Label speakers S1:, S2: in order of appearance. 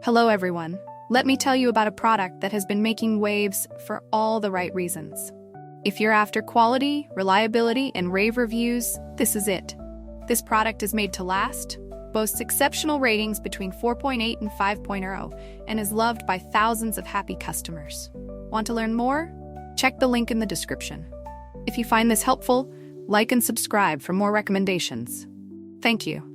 S1: Hello everyone. Let me tell you about a product that has been making waves for all the right reasons. If you're after quality, reliability, and rave reviews, this is it. This product is made to last, boasts exceptional ratings between 4.8 and 5.0, and is loved by thousands of happy customers. Want to learn more? Check the link in the description. If you find this helpful, like and subscribe for more recommendations. Thank you.